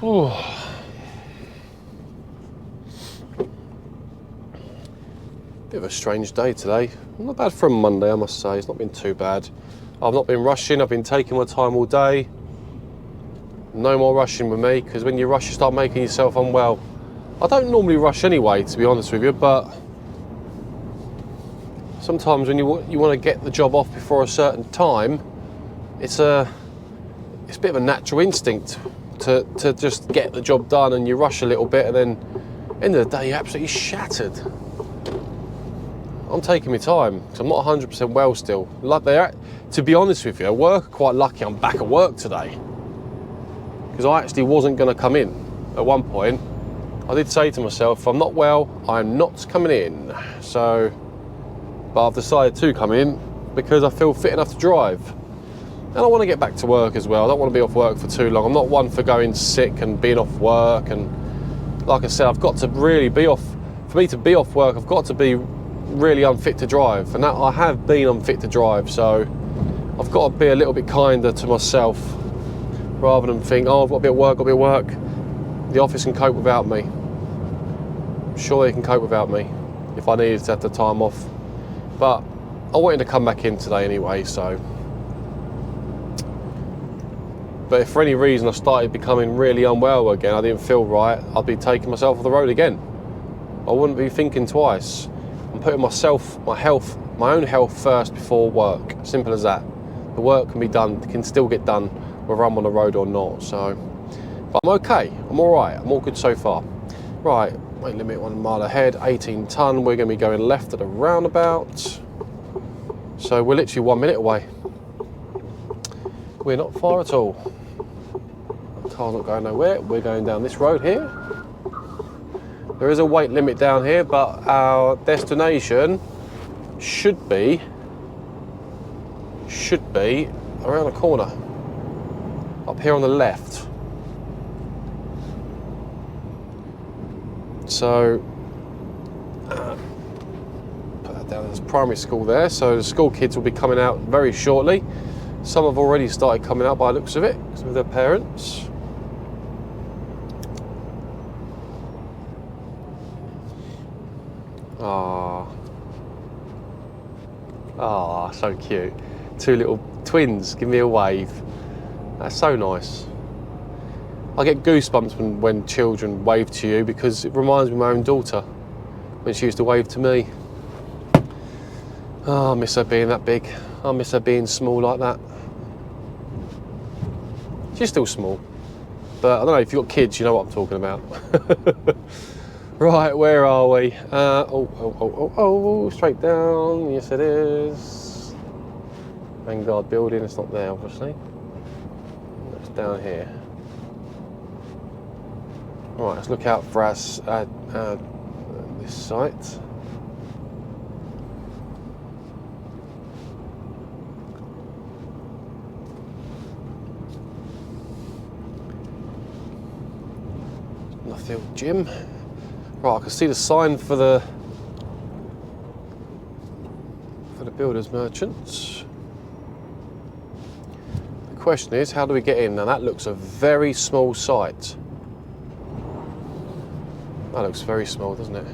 on. Bit of a strange day today. Not bad for a Monday, I must say. It's not been too bad. I've not been rushing, I've been taking my time all day. No more rushing with me, because when you rush you start making yourself unwell. I don't normally rush anyway, to be honest with you, but sometimes when you want to get the job off before a certain time, it's a bit of a natural instinct to just get the job done, and you rush a little bit, and then at the end of the day you're absolutely shattered. I'm taking my time because I'm not 100% well still. To be honest with you, work are quite lucky I'm back at work today, because I actually wasn't going to come in at one point. I did say to myself, if I'm not well, I'm not coming in. So, but I've decided to come in because I feel fit enough to drive. And I want to get back to work as well. I don't want to be off work for too long. I'm not one for going sick and being off work. And like I said, I've got to really be off. For me to be off work, I've got to be really unfit to drive. And that I have been unfit to drive. So I've got to be a little bit kinder to myself, rather than think, oh, I've got to be at work, The office can cope without me. I'm sure they can cope without me if I needed to have the time off. But I wanted to come back in today anyway, so. But if for any reason I started becoming really unwell again, I didn't feel right, I'd be taking myself off the road again. I wouldn't be thinking twice. I'm putting my own health first before work. Simple as that. The work can be done, can still get done whether I'm on the road or not. So, but I'm okay. I'm all right. I'm all good so far. Right, weight limit 1 mile ahead, 18 tonne. We're going to be going left at a roundabout. So we're literally 1 minute away. We're not far at all. The car's not going nowhere. We're going down this road here. There is a weight limit down here, but our destination should be around the corner, up here on the left. So put that down There's primary school there, so the school kids will be coming out very shortly. Some have already started coming out by the looks of it, with their parents. Ah, so cute. Two little twins, give me a wave. That's so nice. I get goosebumps when children wave to you because it reminds me of my own daughter when she used to wave to me. Oh, I miss her being that big. I miss her being small like that. She's still small, but I don't know, if you've got kids, you know what I'm talking about. Right, where are we? Straight down. Yes, it is. Vanguard building, it's not there, obviously. It's down here. Right, let's look out for us at this site. Nuffield Gym. Right, I can see the sign for the builders merchants. The question is, how do we get in? Now that looks a very small site. That looks very small, doesn't it?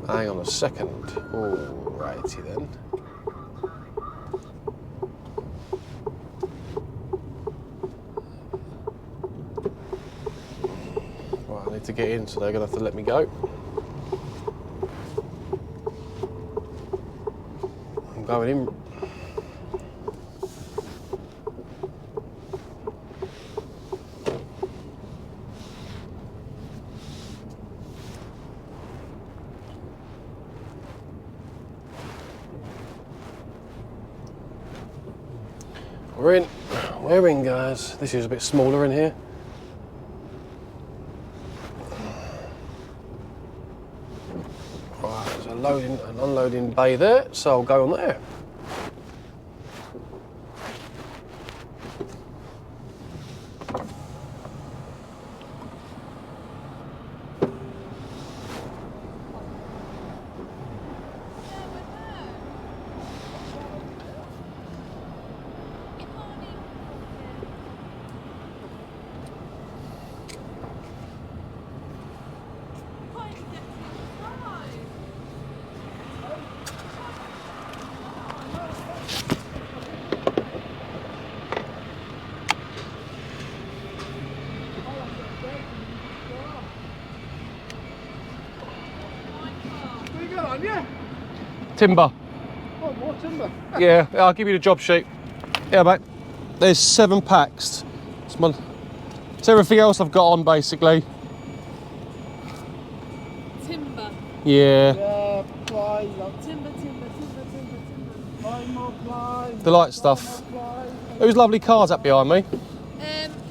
Hang on a second. Alrighty then. Right, I need to get in, so they're gonna have to let me go. I'm going in. We're in, guys. This is a bit smaller in here. Right, there's a loading and unloading bay there, so I'll go on there. Timber. Oh, more timber. Yeah, I'll give you the job sheet. Yeah, mate. There's 7 packs. It's everything else I've got on, basically. Timber. Yeah. Yeah, ply. Timber. Ply, more ply. The light stuff. More ply. Those lovely cars up behind me.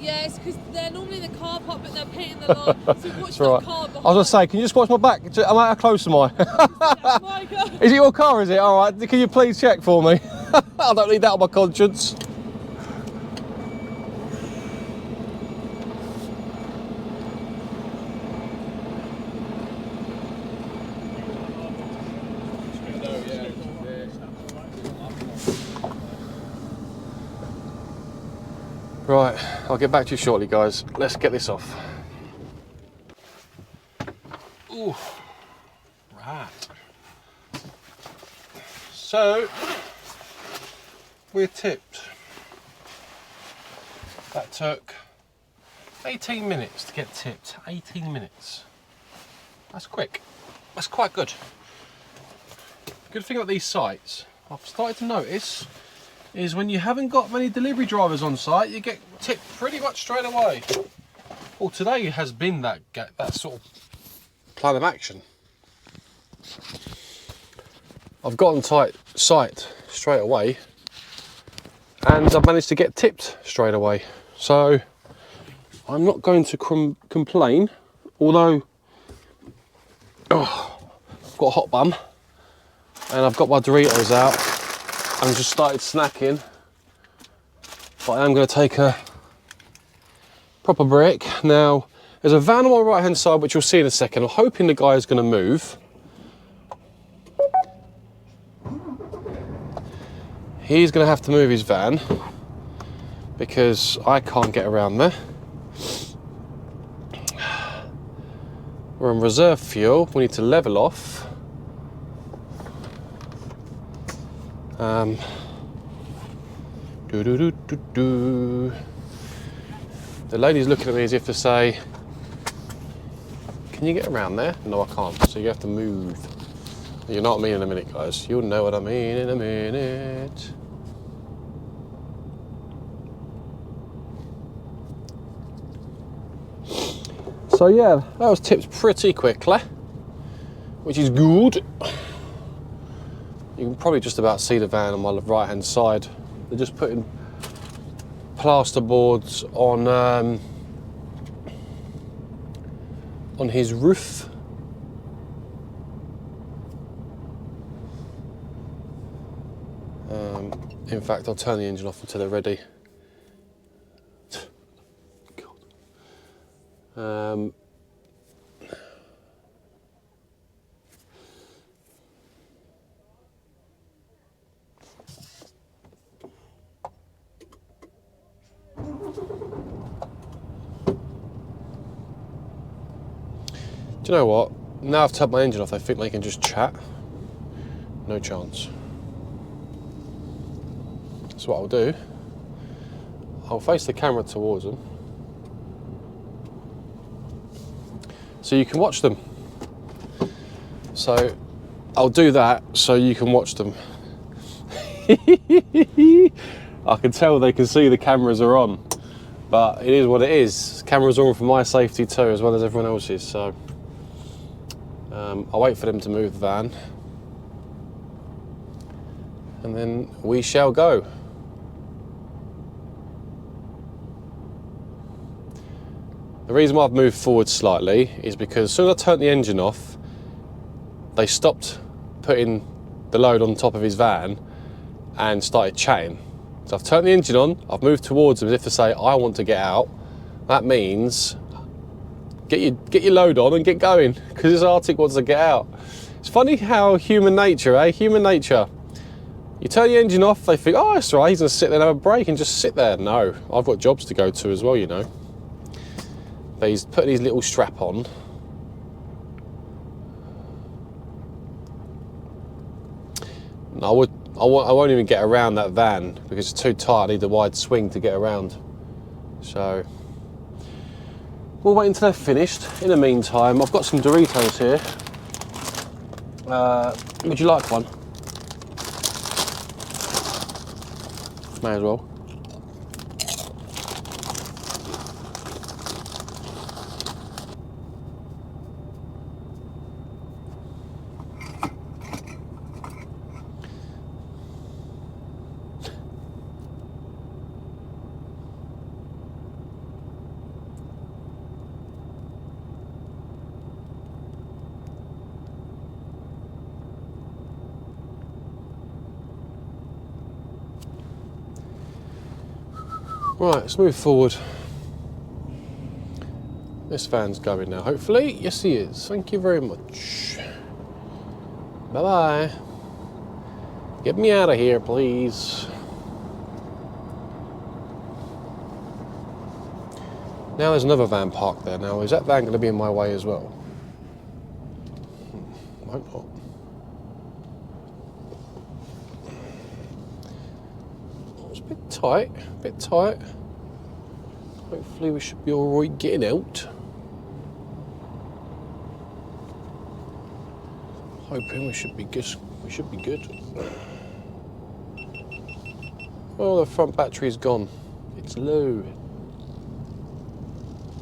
Yeah, it's because they're normally in the car park, but they're painting the lawn. So watch That's that right. car behind. I was going to say, can you just watch my back? How close am I? Oh my God. Is it your car, is it? All right, can you please check for me? I don't need that on my conscience. Right, I'll get back to you shortly, guys. Let's get this off. Ooh, right. So, we're tipped. That took 18 minutes to get tipped. 18 minutes. That's quick. That's quite good. Good thing about these sites, I've started to notice, is when you haven't got many delivery drivers on site, you get tipped pretty much straight away. Well, today has been that sort of plan of action. I've got on site straight away, and I've managed to get tipped straight away. So I'm not going to complain, although I've got a hot bum and I've got my Doritos out and just started snacking, but I am going to take a proper break. Now, there's a van on my right hand side which you'll see in a second. I'm hoping the guy is going to move. he's going to have to move his van because I can't get around there. We're on reserve fuel. We need to level off. The lady's looking at me as if to say, can you get around there? No, I can't, so you have to move. You know what I mean in a minute, guys. You'll know what I mean in a minute. So yeah, that was tipped pretty quickly, which is good. You can probably just about see the van on my right hand side. They're just putting plasterboards on his roof. In fact, I'll turn the engine off until they're ready. God. Do you know what? Now I've turned my engine off, they think they can just chat. No chance. So what I'll do, I'll face the camera towards them so you can watch them. So I'll do that so you can watch them. I can tell they can see the cameras are on, but it is what it is. Cameras are on for my safety too, as well as everyone else's. So I'll wait for them to move the van, and then we shall go. The reason why I've moved forward slightly is because as soon as I turned the engine off, they stopped putting the load on top of his van and started chatting. So I've turned the engine on, I've moved towards them as if to say, I want to get out. That means get your load on and get going, because this Arctic wants to get out. It's funny how human nature, eh? Human nature. You turn the engine off, they think, oh, that's right, he's going to sit there and have a break and just sit there. No, I've got jobs to go to as well, you know. But he's putting his little strap on. I won't even get around that van because it's too tight. I need the wide swing to get around. So we'll wait until they're finished. In the meantime, I've got some Doritos here. Would you like one? May as well. Right, let's move forward. This van's going now, hopefully. Yes, he is. Thank you very much. Bye-bye. Get me out of here, please. Now there's another van parked there. Now, is that van going to be in my way as well? Hope not. It's a bit tight, a bit tight. Hopefully we should be all right getting out. Hoping we should be good. We should be good. Oh, the front battery's gone. It's low.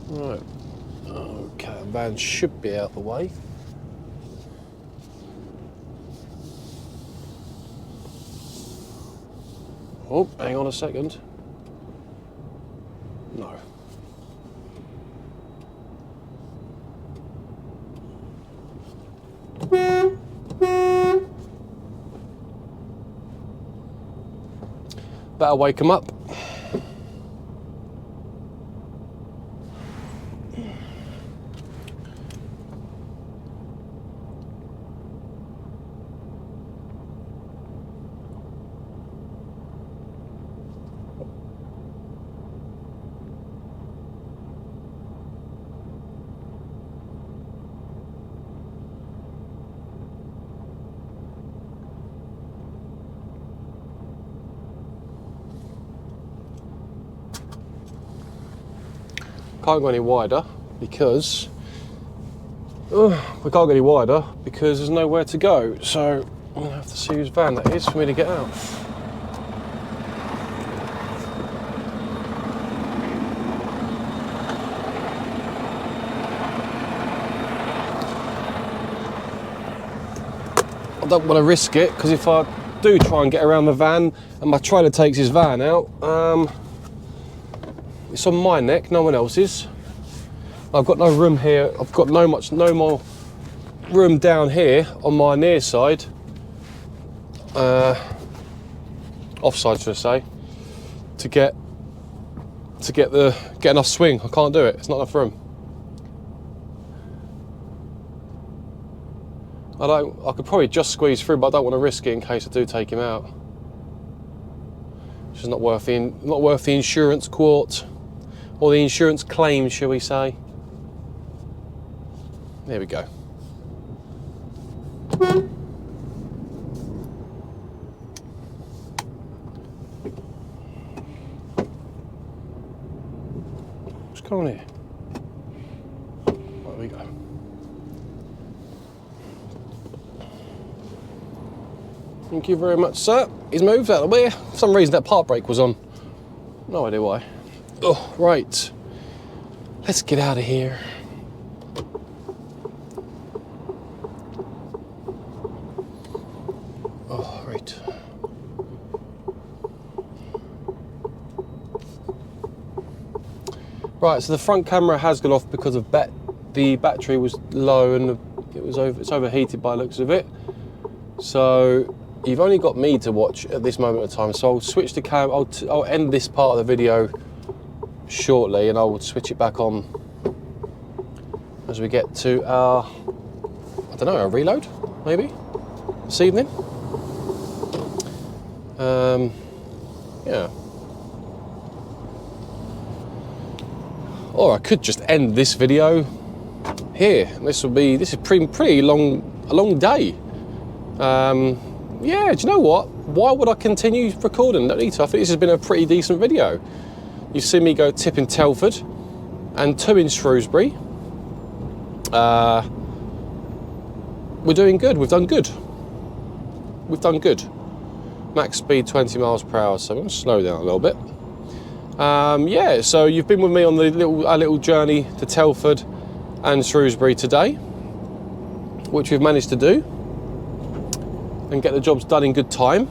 Right. Okay, the van should be out the way. Oh, hang on a second. No. Better wake him up. can't go any wider because we can't go any wider because there's nowhere to go. So I'm gonna have to see whose van that is for me to get out. I don't want to risk it because if I do try and get around the van and my trailer takes his van out, it's on my neck, no one else's. I've got no room here. I've got no more room down here on my near side, offside should I say, to get enough swing. I can't do it. It's not enough room. I could probably just squeeze through, but I don't want to risk it in case I do take him out. It's just not worth the insurance quote, or the insurance claim, shall we say. There we go. What's going on here? There we go. Thank you very much, sir. He's moved out of the way. For some reason that park brake was on. No idea why. Oh, right. Let's get out of here. Oh, right. Right, so the front camera has gone off because of the battery was low and it's overheated by the looks of it. So you've only got me to watch at this moment of time, so I'll switch the cam. I'll end this part of the video shortly, and I'll switch it back on as we get to our, I don't know, a reload maybe this evening. Yeah. Or I could just end this video here. This is pretty a long day. Yeah, do you know what? Why would I continue recording? Don't need to. I think this has been a pretty decent video. You've seen me go tip in Telford and 2 in Shrewsbury. We're doing good. We've done good. Max speed 20 miles per hour, so I'm going to slow down a little bit. Yeah, so you've been with me on our little journey to Telford and Shrewsbury today, which we've managed to do and get the jobs done in good time.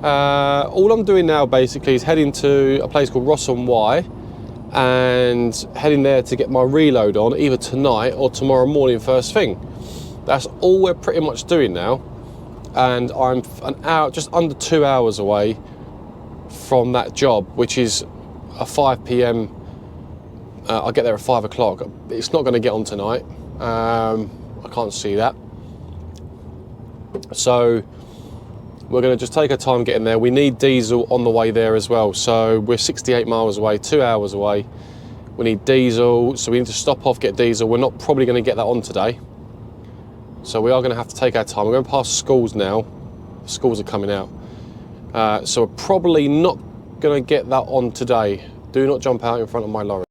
All I'm doing now basically is heading to a place called Ross-on-Wye and heading there to get my reload on either tonight or tomorrow morning first thing. That's all we're pretty much doing now, and I'm an hour, just under 2 hours away from that job, which is a 5 p.m. I'll get there at 5 o'clock. It's not going to get on tonight. I can't see that. So we're going to just take our time getting there. We need diesel on the way there as well. So we're 68 miles away, 2 hours away. We need diesel, so we need to stop off, get diesel. We're not probably going to get that on today. So we are going to have to take our time. We're going past schools now. Schools are coming out. So we're probably not going to get that on today. Do not jump out in front of my lorry.